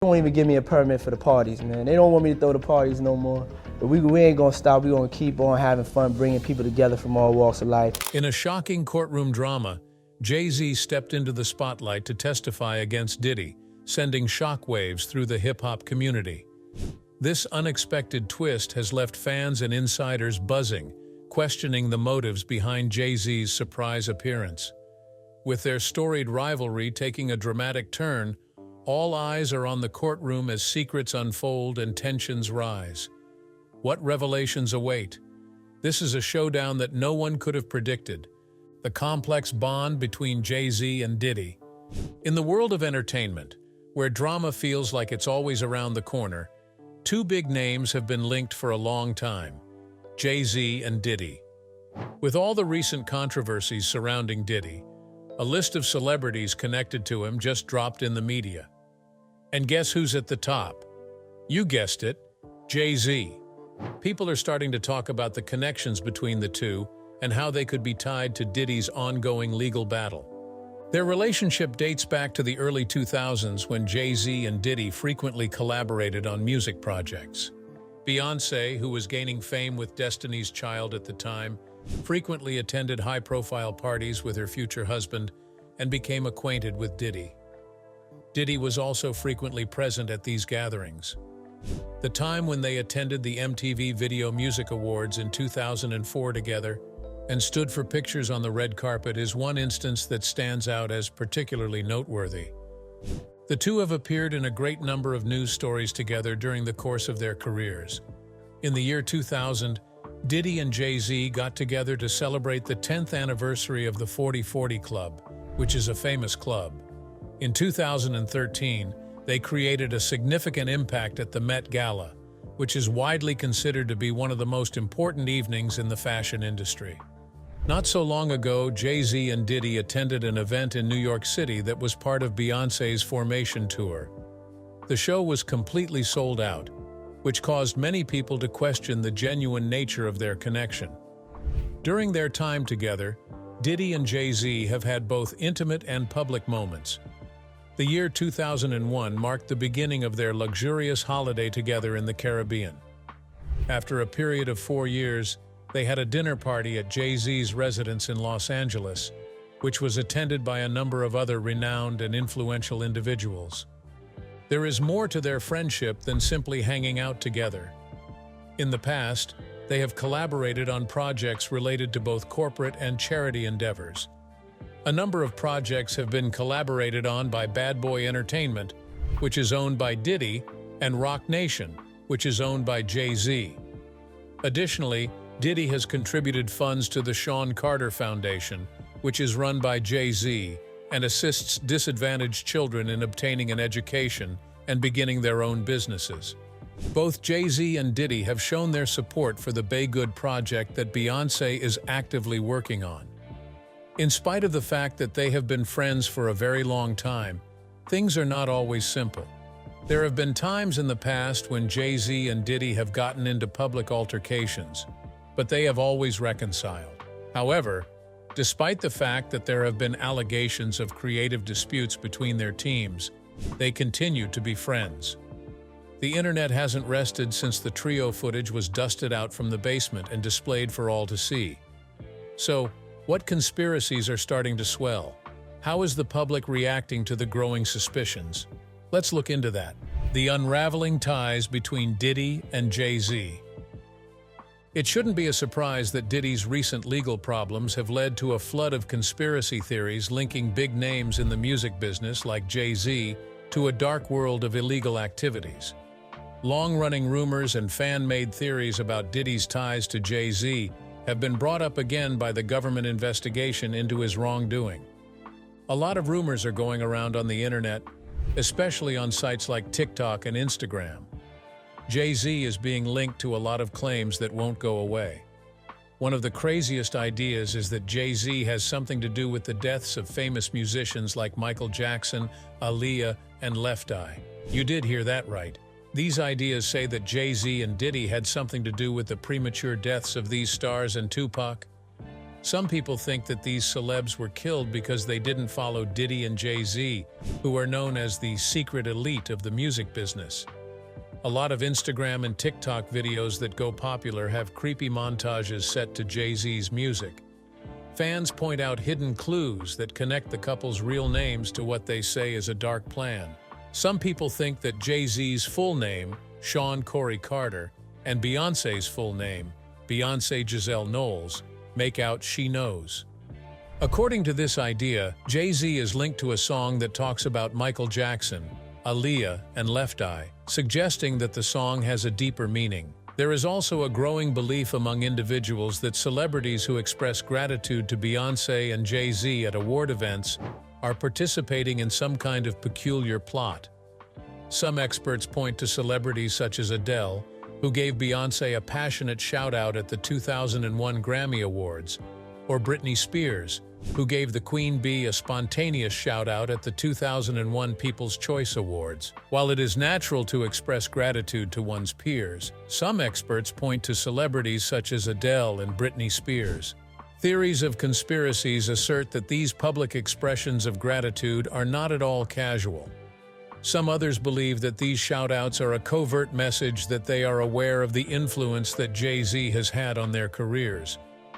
won't even give me a permit for the parties, man. They don't want me to throw the parties no more. But we ain't gonna stop. We gonna keep on having fun, bringing people together from all walks of life. In a shocking courtroom drama, Jay-Z stepped into the spotlight to testify against Diddy, sending shockwaves through the hip-hop community. This unexpected twist has left fans and insiders buzzing, questioning the motives behind Jay-Z's surprise appearance. With their storied rivalry taking a dramatic turn, all eyes are on the courtroom as secrets unfold and tensions rise. What revelations await? This is a showdown that no one could have predicted. The complex bond between Jay-Z and Diddy. In the world of entertainment, where drama feels like it's always around the corner, two big names have been linked for a long time: Jay-Z and Diddy. With all the recent controversies surrounding Diddy, a list of celebrities connected to him just dropped in the media. And guess who's at the top? You guessed it, Jay-Z. People are starting to talk about the connections between the two and how they could be tied to Diddy's ongoing legal battle. Their relationship dates back to the early 2000s when Jay-Z and Diddy frequently collaborated on music projects. Beyoncé, who was gaining fame with Destiny's Child at the time, frequently attended high-profile parties with her future husband and became acquainted with Diddy. Diddy was also frequently present at these gatherings. The time when they attended the MTV Video Music Awards in 2004 together and stood for pictures on the red carpet is one instance that stands out as particularly noteworthy. The two have appeared in a great number of news stories together during the course of their careers. In the year 2000, Diddy and Jay-Z got together to celebrate the 10th anniversary of the 40/40 Club, which is a famous club. In 2013, they created a significant impact at the Met Gala, which is widely considered to be one of the most important evenings in the fashion industry. Not so long ago, Jay-Z and Diddy attended an event in New York City that was part of Beyoncé's Formation tour. The show was completely sold out, which caused many people to question the genuine nature of their connection. During their time together, Diddy and Jay-Z have had both intimate and public moments. The year 2001 marked the beginning of their luxurious holiday together in the Caribbean. After a period of 4 years, they had a dinner party at Jay-Z's residence in Los Angeles, which was attended by a number of other renowned and influential individuals. There is more to their friendship than simply hanging out together. In the past, they have collaborated on projects related to both corporate and charity endeavors. A number of projects have been collaborated on by Bad Boy Entertainment, which is owned by Diddy, and Roc Nation, which is owned by Jay-Z. Additionally, Diddy has contributed funds to the Sean Carter Foundation, which is run by Jay-Z and assists disadvantaged children in obtaining an education and beginning their own businesses. Both Jay-Z and Diddy have shown their support for the Bay Good project that Beyoncé is actively working on. In spite of the fact that they have been friends for a very long time, things are not always simple. There have been times in the past when Jay-Z and Diddy have gotten into public altercations, but they have always reconciled. However, despite the fact that there have been allegations of creative disputes between their teams, they continue to be friends. The internet hasn't rested since the trio footage was dusted out from the basement and displayed for all to see. So, what conspiracies are starting to swell? How is the public reacting to the growing suspicions? Let's look into that. The unraveling ties between Diddy and Jay-Z. It shouldn't be a surprise that Diddy's recent legal problems have led to a flood of conspiracy theories linking big names in the music business like Jay-Z to a dark world of illegal activities. Long-running rumors and fan-made theories about Diddy's ties to Jay-Z have been brought up again by the government investigation into his wrongdoing. A lot of rumors are going around on the internet, especially on sites like TikTok and Instagram. Jay-Z is being linked to a lot of claims that won't go away. One of the craziest ideas is that Jay-Z has something to do with the deaths of famous musicians like Michael Jackson, Aaliyah, and Left Eye. You did hear that right. These ideas say that Jay-Z and Diddy had something to do with the premature deaths of these stars and Tupac. Some people think that these celebs were killed because they didn't follow Diddy and Jay-Z, who are known as the secret elite of the music business. A lot of Instagram and TikTok videos that go popular have creepy montages set to Jay-Z's music. Fans point out hidden clues that connect the couple's real names to what they say is a dark plan. Some people think that Jay-Z's full name, Sean Corey Carter, and Beyoncé's full name, Beyoncé Giselle Knowles, make out She Knows. According to this idea, Jay-Z is linked to a song that talks about Michael Jackson, Aaliyah, and Left Eye, suggesting that the song has a deeper meaning. There is also a growing belief among individuals that celebrities who express gratitude to Beyoncé and Jay-Z at award events are participating in some kind of peculiar plot. Some experts point to celebrities such as Adele, who gave Beyoncé a passionate shout-out at the 2001 Grammy Awards, or Britney Spears, who gave the Queen Bee a spontaneous shout-out at the 2001 People's Choice Awards. While it is natural to express gratitude to one's peers, some experts point to celebrities such as Adele and Britney Spears. Theories of conspiracies assert that these public expressions of gratitude are not at all casual. Some others believe that these shout-outs are a covert message that they are aware of the influence that Jay-Z has had on their careers,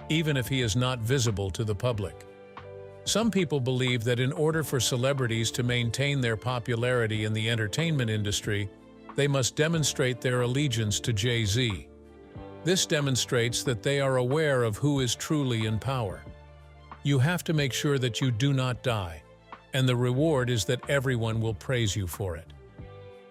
even if he is not visible to the public. Some people believe that in order for celebrities to maintain their popularity in the entertainment industry, they must demonstrate their allegiance to Jay-Z. This demonstrates that they are aware of who is truly in power. You have to make sure that you do not die, and the reward is that everyone will praise you for it.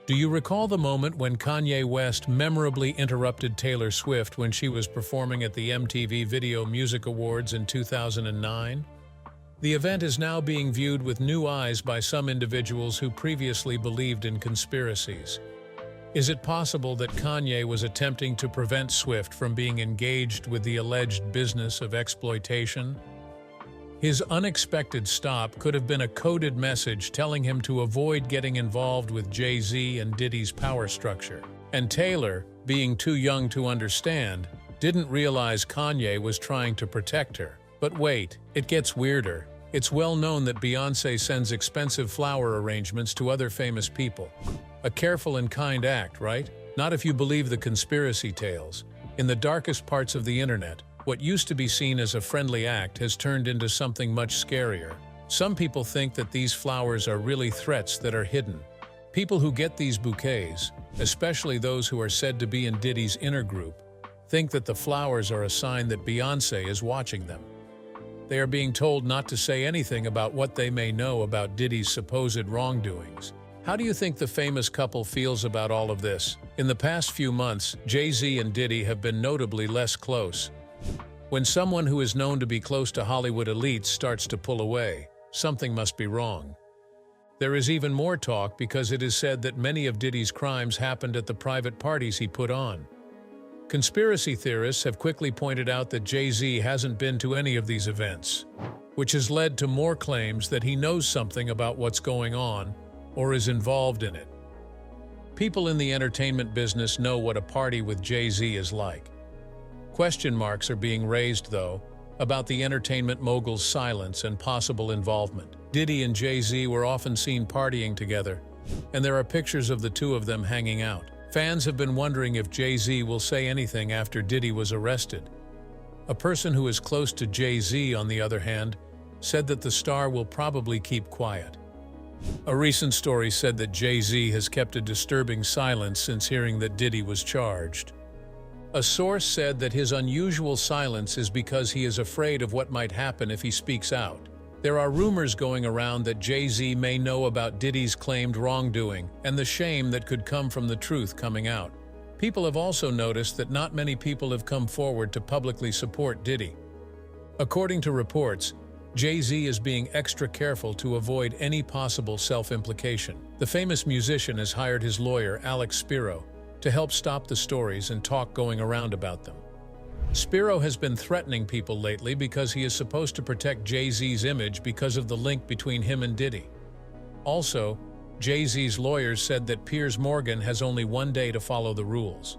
Do you recall the moment when Kanye West memorably interrupted Taylor Swift when she was performing at the MTV Video Music Awards in 2009? The event is now being viewed with new eyes by some individuals who previously believed in conspiracies. Is it possible that Kanye was attempting to prevent Swift from being engaged with the alleged business of exploitation? His unexpected stop could have been a coded message telling him to avoid getting involved with Jay-Z and Diddy's power structure. And Taylor, being too young to understand, didn't realize Kanye was trying to protect her. But wait, it gets weirder. It's well known that Beyoncé sends expensive flower arrangements to other famous people. A careful and kind act, right? Not if you believe the conspiracy tales. In the darkest parts of the internet, what used to be seen as a friendly act has turned into something much scarier. Some people think that these flowers are really threats that are hidden. People who get these bouquets, especially those who are said to be in Diddy's inner group, think that the flowers are a sign that Beyoncé is watching them. They are being told not to say anything about what they may know about Diddy's supposed wrongdoings. How do you think the famous couple feels about all of this? In the past few months, Jay-Z and Diddy have been notably less close. When someone who is known to be close to Hollywood elites starts to pull away, something must be wrong. There is even more talk because it is said that many of Diddy's crimes happened at the private parties he put on. Conspiracy theorists have quickly pointed out that Jay-Z hasn't been to any of these events, which has led to more claims that he knows something about what's going on or is involved in it. People in the entertainment business know what a party with Jay-Z is like. Question marks are being raised, though, about the entertainment mogul's silence and possible involvement. Diddy and Jay-Z were often seen partying together, and there are pictures of the two of them hanging out. Fans have been wondering if Jay-Z will say anything after Diddy was arrested. A person who is close to Jay-Z, on the other hand, said that the star will probably keep quiet. A recent story said that Jay-Z has kept a disturbing silence since hearing that Diddy was charged. A source said that his unusual silence is because he is afraid of what might happen if he speaks out. There are rumors going around that Jay-Z may know about Diddy's claimed wrongdoing and the shame that could come from the truth coming out. People have also noticed that not many people have come forward to publicly support Diddy. According to reports, Jay-Z is being extra careful to avoid any possible self-implication. The famous musician has hired his lawyer, Alex Spiro, to help stop the stories and talk going around about them. Spiro has been threatening people lately because he is supposed to protect Jay-Z's image because of the link between him and Diddy. Also, Jay-Z's lawyers said that Piers Morgan has only one day to follow the rules.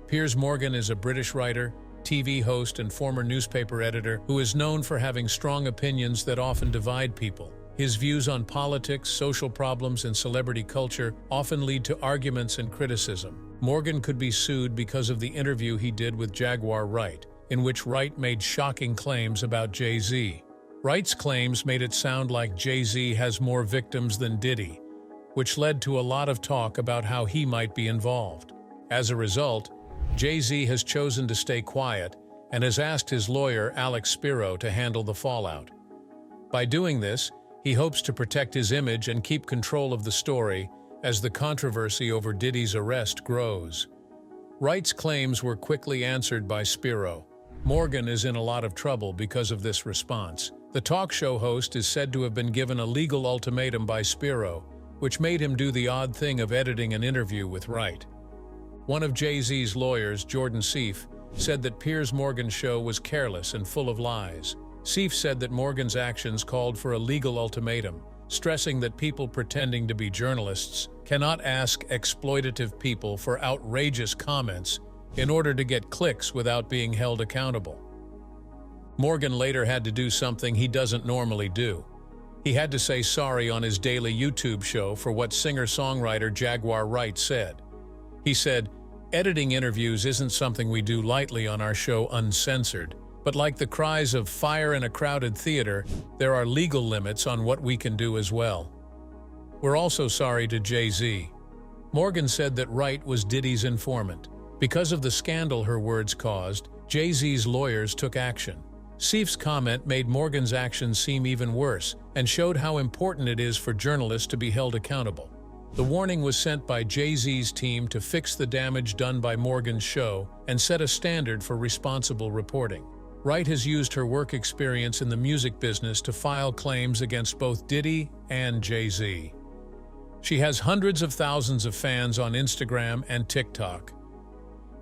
Piers Morgan is a British writer, TV host and former newspaper editor who is known for having strong opinions that often divide people. His views on politics, social problems, and celebrity culture often lead to arguments and criticism. Morgan could be sued because of the interview he did with Jaguar Wright, in which Wright made shocking claims about Jay-Z. Wright's claims made it sound like Jay-Z has more victims than Diddy, which led to a lot of talk about how he might be involved. As a result, Jay-Z has chosen to stay quiet and has asked his lawyer, Alex Spiro, to handle the fallout. By doing this, he hopes to protect his image and keep control of the story as the controversy over Diddy's arrest grows. Wright's claims were quickly answered by Spiro. Morgan is in a lot of trouble because of this response. The talk show host is said to have been given a legal ultimatum by Spiro, which made him do the odd thing of editing an interview with Wright. One of Jay-Z's lawyers, Jordan Seif, said that Piers Morgan's show was careless and full of lies. Seif said that Morgan's actions called for a legal ultimatum, stressing that people pretending to be journalists cannot ask exploitative people for outrageous comments in order to get clicks without being held accountable. Morgan later had to do something he doesn't normally do. He had to say sorry on his daily YouTube show for what singer-songwriter Jaguar Wright said. He said, "Editing interviews isn't something we do lightly on our show Uncensored. But like the cries of fire in a crowded theater, there are legal limits on what we can do as well. We're also sorry to Jay-Z." Morgan said that Wright was Diddy's informant. Because of the scandal her words caused, Jay-Z's lawyers took action. Seif's comment made Morgan's actions seem even worse and showed how important it is for journalists to be held accountable. The warning was sent by Jay-Z's team to fix the damage done by Morgan's show and set a standard for responsible reporting. Wright has used her work experience in the music business to file claims against both Diddy and Jay-Z. She has hundreds of thousands of fans on Instagram and TikTok.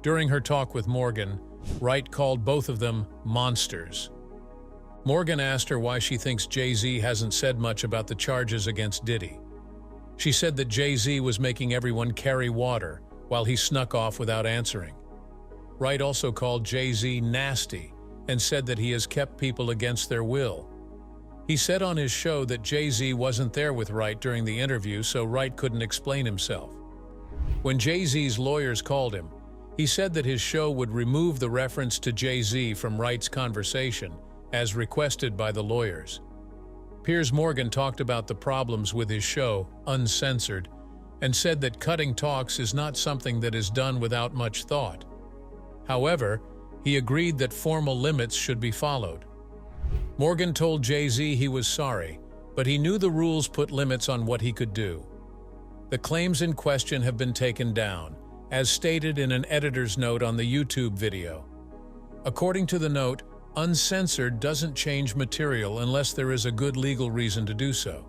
During her talk with Morgan, Wright called both of them monsters. Morgan asked her why she thinks Jay-Z hasn't said much about the charges against Diddy. She said that Jay-Z was making everyone carry water while he snuck off without answering. Wright also called Jay-Z nasty and said that he has kept people against their will. He said on his show that Jay-Z wasn't there with Wright during the interview, so Wright couldn't explain himself. When Jay-Z's lawyers called him, he said that his show would remove the reference to Jay-Z from Wright's conversation, as requested by the lawyers. Piers Morgan talked about the problems with his show, Uncensored, and said that cutting talks is not something that is done without much thought. However, he agreed that formal limits should be followed. Morgan told Jay-Z he was sorry, but he knew the rules put limits on what he could do. The claims in question have been taken down, as stated in an editor's note on the YouTube video. According to the note, Uncensored doesn't change material unless there is a good legal reason to do so.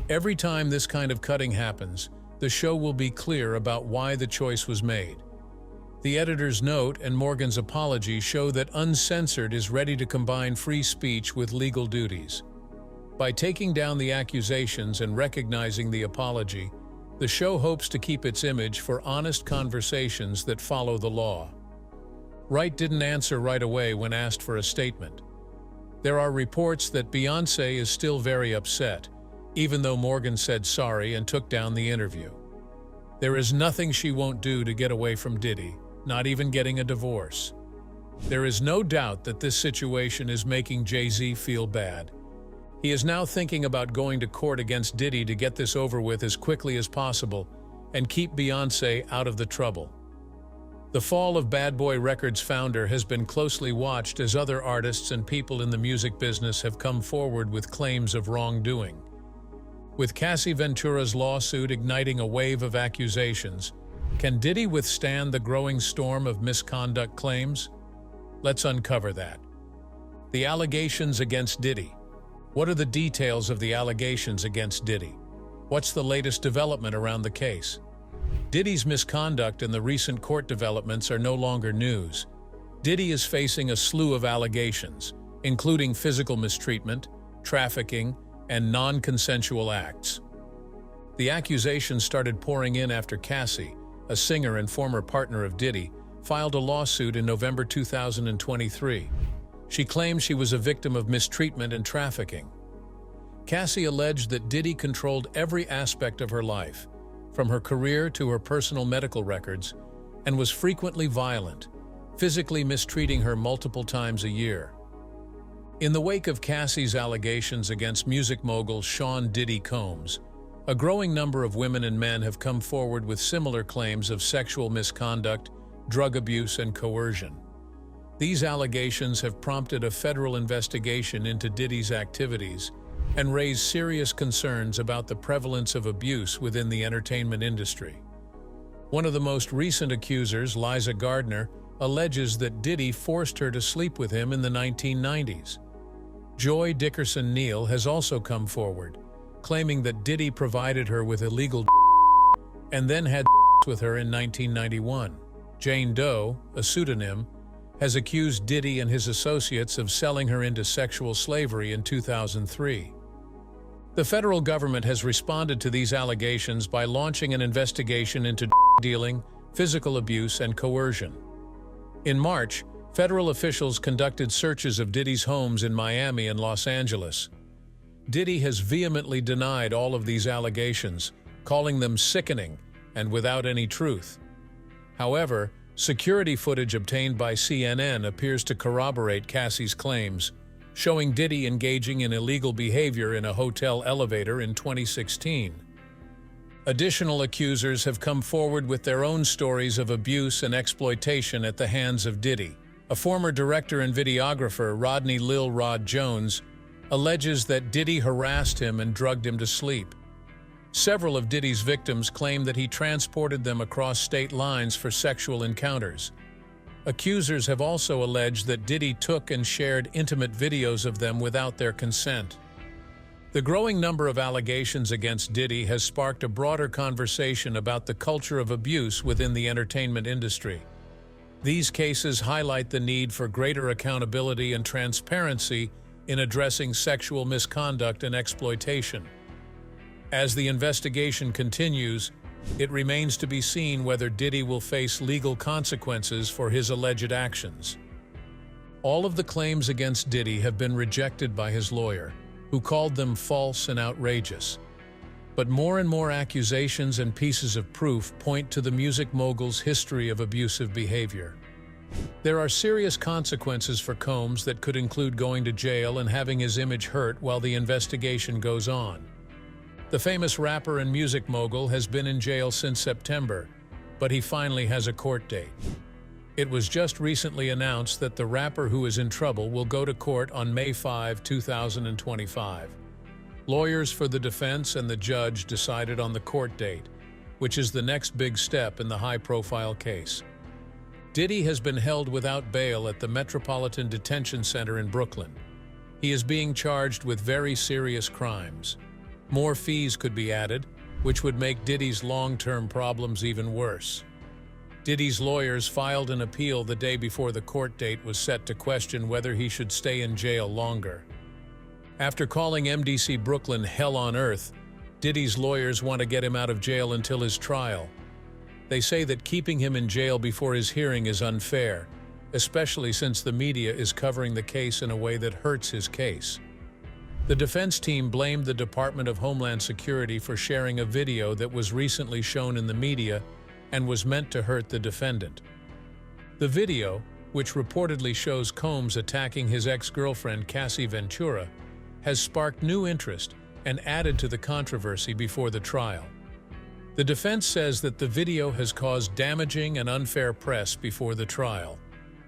Every time this kind of cutting happens, the show will be clear about why the choice was made. The editor's note and Morgan's apology show that Uncensored is ready to combine free speech with legal duties. By taking down the accusations and recognizing the apology, the show hopes to keep its image for honest conversations that follow the law. Wright didn't answer right away when asked for a statement. There are reports that Beyoncé is still very upset, even though Morgan said sorry and took down the interview. There is nothing she won't do to get away from Diddy, not even getting a divorce. There is no doubt that this situation is making Jay-Z feel bad. He is now thinking about going to court against Diddy to get this over with as quickly as possible and keep Beyoncé out of the trouble. The fall of Bad Boy Records founder has been closely watched as other artists and people in the music business have come forward with claims of wrongdoing. With Cassie Ventura's lawsuit igniting a wave of accusations, can Diddy withstand the growing storm of misconduct claims? Let's uncover that. The allegations against Diddy. What are the details of the allegations against Diddy? What's the latest development around the case? Diddy's misconduct and the recent court developments are no longer news. Diddy is facing a slew of allegations, including physical mistreatment, trafficking, and non-consensual acts. The accusations started pouring in after Cassie, a singer and former partner of Diddy, filed a lawsuit in November 2023. She claimed she was a victim of mistreatment and trafficking. Cassie alleged that Diddy controlled every aspect of her life, from her career to her personal medical records, and was frequently violent, physically mistreating her multiple times a year. In the wake of Cassie's allegations against music mogul Sean "Diddy" Combs, a growing number of women and men have come forward with similar claims of sexual misconduct, drug abuse, and coercion. These allegations have prompted a federal investigation into Diddy's activities and raised serious concerns about the prevalence of abuse within the entertainment industry. One of the most recent accusers, Liza Gardner, alleges that Diddy forced her to sleep with him in the 1990s. Joy Dickerson-Neal has also come forward, claiming that Diddy provided her with illegal and then had with her in 1991. Jane Doe, a pseudonym, has accused Diddy and his associates of selling her into sexual slavery in 2003. The federal government has responded to these allegations by launching an investigation into dealing, physical abuse, and coercion. In March, federal officials conducted searches of Diddy's homes in Miami and Los Angeles. Diddy has vehemently denied all of these allegations, calling them sickening and without any truth. However, security footage obtained by CNN appears to corroborate Cassie's claims, showing Diddy engaging in illegal behavior in a hotel elevator in 2016. Additional accusers have come forward with their own stories of abuse and exploitation at the hands of Diddy. A former director and videographer, Rodney "Lil Rod" Jones, alleges that Diddy harassed him and drugged him to sleep. Several of Diddy's victims claim that he transported them across state lines for sexual encounters. Accusers have also alleged that Diddy took and shared intimate videos of them without their consent. The growing number of allegations against Diddy has sparked a broader conversation about the culture of abuse within the entertainment industry. These cases highlight the need for greater accountability and transparency in addressing sexual misconduct and exploitation. As the investigation continues, it remains to be seen whether Diddy will face legal consequences for his alleged actions. All of the claims against Diddy have been rejected by his lawyer, who called them false and outrageous. But more and more accusations and pieces of proof point to the music mogul's history of abusive behavior. There are serious consequences for Combs that could include going to jail and having his image hurt while the investigation goes on. The famous rapper and music mogul has been in jail since September, but he finally has a court date. It was just recently announced that the rapper who is in trouble will go to court on May 5, 2025. Lawyers for the defense and the judge decided on the court date, which is the next big step in the high-profile case. Diddy has been held without bail at the Metropolitan Detention Center in Brooklyn. He is being charged with very serious crimes. More fees could be added, which would make Diddy's long-term problems even worse. Diddy's lawyers filed an appeal the day before the court date was set to question whether he should stay in jail longer. After calling MDC Brooklyn hell on earth, Diddy's lawyers want to get him out of jail until his trial. They say that keeping him in jail before his hearing is unfair, especially since the media is covering the case in a way that hurts his case. The defense team blamed the Department of Homeland Security for sharing a video that was recently shown in the media and was meant to hurt the defendant. The video, which reportedly shows Combs attacking his ex-girlfriend Cassie Ventura, has sparked new interest and added to the controversy before the trial. The defense says that the video has caused damaging and unfair press before the trial,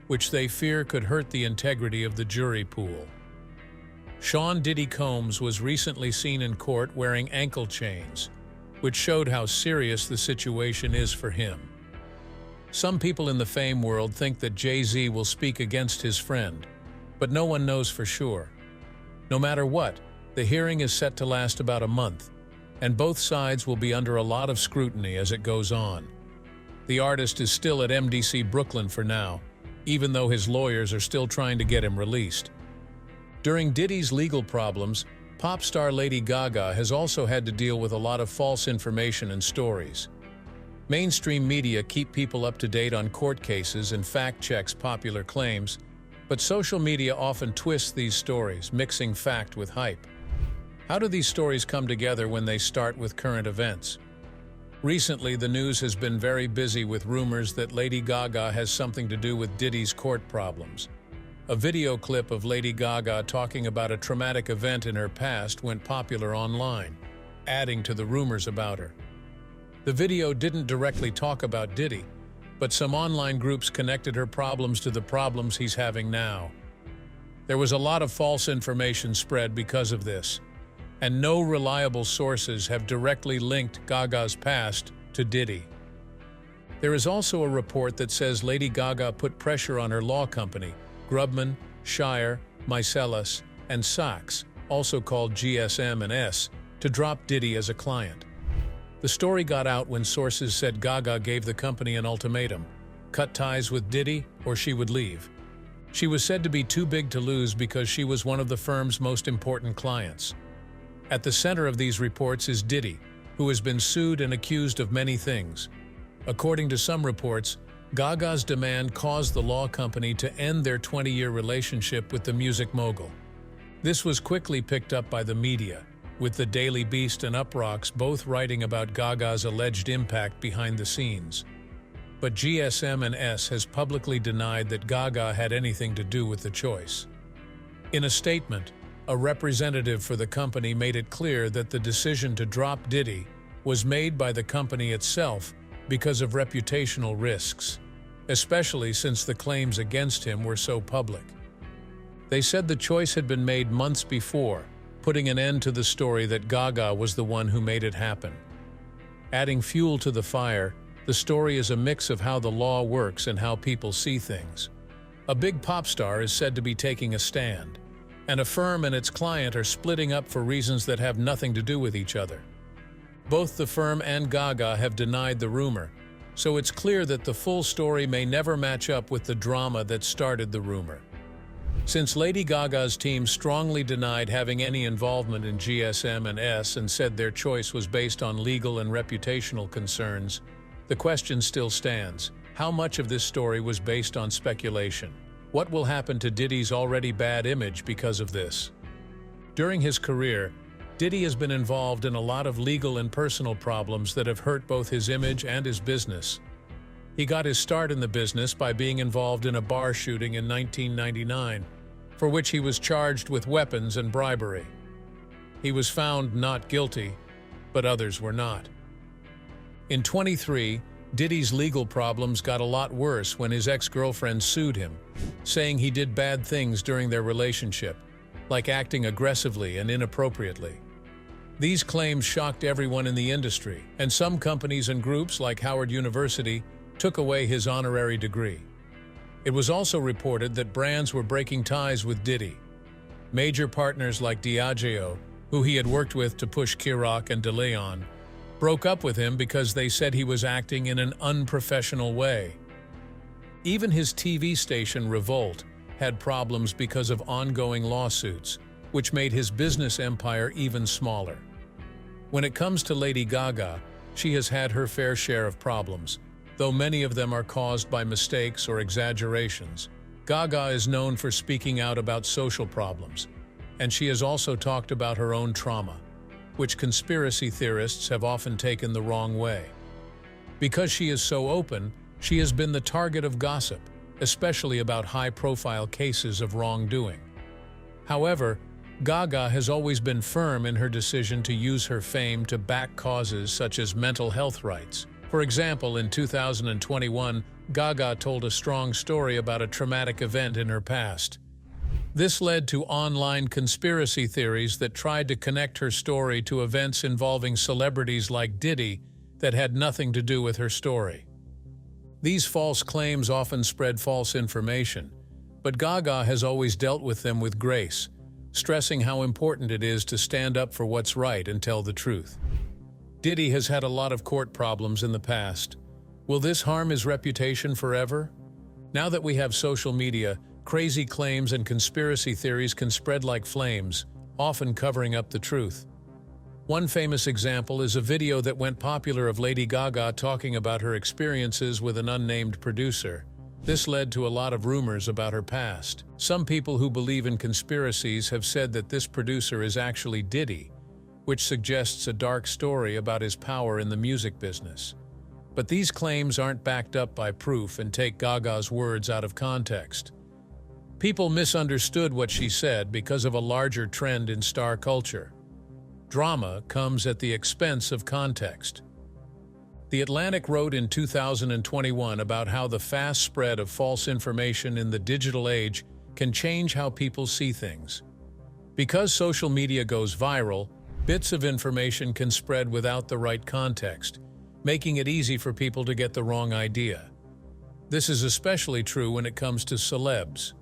which they fear could hurt the integrity of the jury pool. Sean "Diddy" Combs was recently seen in court wearing ankle chains, which showed how serious the situation is for him. Some people in the fame world think that Jay-Z will speak against his friend, but no one knows for sure. No matter what, the hearing is set to last about a month, and both sides will be under a lot of scrutiny as it goes on. The artist is still at MDC Brooklyn for now, even though his lawyers are still trying to get him released. During Diddy's legal problems, pop star Lady Gaga has also had to deal with a lot of false information and stories. Mainstream media keep people up to date on court cases and fact-checks popular claims, but social media often twists these stories, mixing fact with hype. How do these stories come together when they start with current events? Recently, the news has been very busy with rumors that Lady Gaga has something to do with Diddy's court problems. A video clip of Lady Gaga talking about a traumatic event in her past went popular online, adding to the rumors about her. The video didn't directly talk about Diddy, but some online groups connected her problems to the problems he's having now. There was a lot of false information spread because of this, and no reliable sources have directly linked Gaga's past to Diddy. There is also a report that says Lady Gaga put pressure on her law company, Grubman, Shire, Mycelis, and Sachs, also called GSM&S, to drop Diddy as a client. The story got out when sources said Gaga gave the company an ultimatum: cut ties with Diddy or she would leave. She was said to be too big to lose because she was one of the firm's most important clients. At the center of these reports is Diddy, who has been sued and accused of many things. According to some reports, Gaga's demand caused the law company to end their 20-year relationship with the music mogul. This was quickly picked up by the media, with the Daily Beast and Uproxx both writing about Gaga's alleged impact behind the scenes. But GSM&S has publicly denied that Gaga had anything to do with the choice. In a statement, a representative for the company made it clear that the decision to drop Diddy was made by the company itself because of reputational risks, especially since the claims against him were so public. They said the choice had been made months before, putting an end to the story that Gaga was the one who made it happen. Adding fuel to the fire, the story is a mix of how the law works and how people see things. A big pop star is said to be taking a stand, and a firm and its client are splitting up for reasons that have nothing to do with each other. Both the firm and Gaga have denied the rumor, so it's clear that the full story may never match up with the drama that started the rumor. Since Lady Gaga's team strongly denied having any involvement in GSM&S and said their choice was based on legal and reputational concerns, the question still stands: how much of this story was based on speculation? What will happen to Diddy's already bad image because of this? During his career, Diddy has been involved in a lot of legal and personal problems that have hurt both his image and his business. He got his start in the business by being involved in a bar shooting in 1999, for which he was charged with weapons and bribery. He was found not guilty, but others were not. In 2023, Diddy's legal problems got a lot worse when his ex-girlfriend sued him, saying he did bad things during their relationship, like acting aggressively and inappropriately. These claims shocked everyone in the industry, and some companies and groups like Howard University took away his honorary degree. It was also reported that brands were breaking ties with Diddy. Major partners like Diageo, who he had worked with to push Ciroc and De Leon, broke up with him because they said he was acting in an unprofessional way. Even his TV station Revolt had problems because of ongoing lawsuits, which made his business empire even smaller. When it comes to Lady Gaga, she has had her fair share of problems, though many of them are caused by mistakes or exaggerations. Gaga is known for speaking out about social problems, and she has also talked about her own trauma, which conspiracy theorists have often taken the wrong way. Because she is so open, she has been the target of gossip, especially about high-profile cases of wrongdoing. However, Gaga has always been firm in her decision to use her fame to back causes such as mental health rights. For example, in 2021, Gaga told a strong story about a traumatic event in her past. This led to online conspiracy theories that tried to connect her story to events involving celebrities like Diddy that had nothing to do with her story. These false claims often spread false information, but Gaga has always dealt with them with grace, stressing how important it is to stand up for what's right and tell the truth. Diddy has had a lot of court problems in the past. Will this harm his reputation forever? Now that we have social media, crazy claims and conspiracy theories can spread like flames, often covering up the truth. One famous example is a video that went popular of Lady Gaga talking about her experiences with an unnamed producer. This led to a lot of rumors about her past. Some people who believe in conspiracies have said that this producer is actually Diddy, which suggests a dark story about his power in the music business. But these claims aren't backed up by proof and take Gaga's words out of context. People misunderstood what she said because of a larger trend in star culture. Drama comes at the expense of context. The Atlantic wrote in 2021 about how the fast spread of false information in the digital age can change how people see things. Because social media goes viral, bits of information can spread without the right context, making it easy for people to get the wrong idea. This is especially true when it comes to celebs.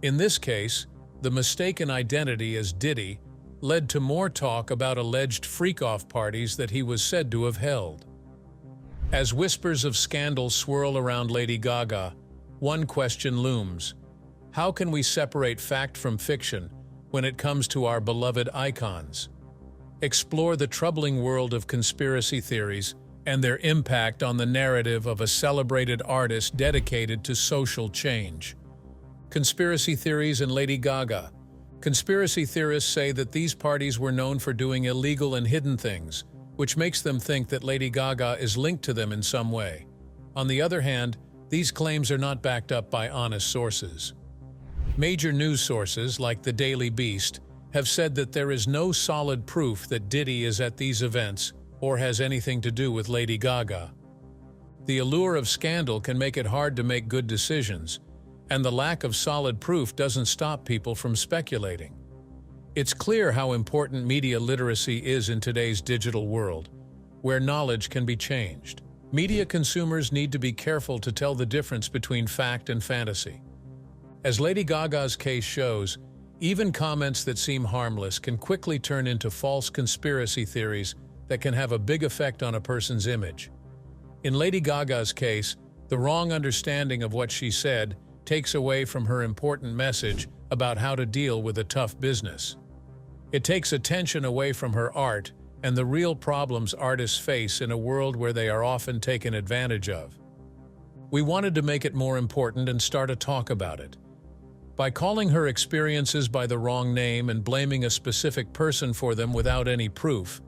In this case, the mistaken identity as Diddy led to more talk about alleged freak-off parties that he was said to have held. As whispers of scandal swirl around Lady Gaga, one question looms: how can we separate fact from fiction when it comes to our beloved icons? Explore the troubling world of conspiracy theories and their impact on the narrative of a celebrated artist dedicated to social change. Conspiracy theories and Lady Gaga. Conspiracy theorists say that these parties were known for doing illegal and hidden things, which makes them think that Lady Gaga is linked to them in some way. On the other hand, these claims are not backed up by honest sources. Major news sources, like the Daily Beast, have said that there is no solid proof that Diddy is at these events or has anything to do with Lady Gaga. The allure of scandal can make it hard to make good decisions, and the lack of solid proof doesn't stop people from speculating. It's clear how important media literacy is in today's digital world, where knowledge can be changed. Media consumers need to be careful to tell the difference between fact and fantasy. As Lady Gaga's case shows, even comments that seem harmless can quickly turn into false conspiracy theories that can have a big effect on a person's image. In Lady Gaga's case, the wrong understanding of what she said takes away from her important message about how to deal with a tough business. It takes attention away from her art and the real problems artists face in a world where they are often taken advantage of. We wanted to make it more important and start a talk about it. By calling her experiences by the wrong name and blaming a specific person for them without any proof,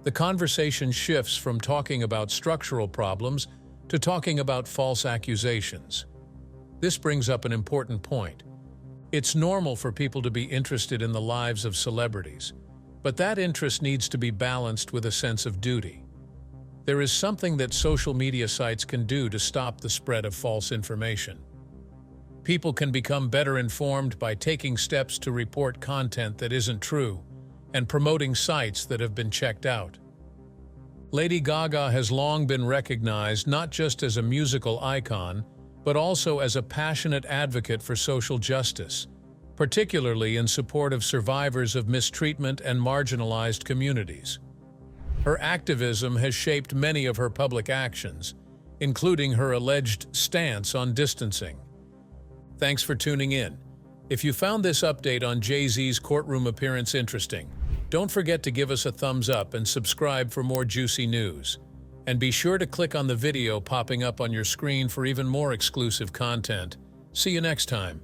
the conversation shifts from talking about structural problems to talking about false accusations. This brings up an important point. It's normal for people to be interested in the lives of celebrities, but that interest needs to be balanced with a sense of duty. There is something that social media sites can do to stop the spread of false information. People can become better informed by taking steps to report content that isn't true and promoting sites that have been checked out. Lady Gaga has long been recognized not just as a musical icon, but also as a passionate advocate for social justice, particularly in support of survivors of mistreatment and marginalized communities. Her activism has shaped many of her public actions, including her alleged stance on distancing. Thanks for tuning in. If you found this update on Jay-Z's courtroom appearance interesting, don't forget to give us a thumbs up and subscribe for more juicy news. And be sure to click on the video popping up on your screen for even more exclusive content. See you next time.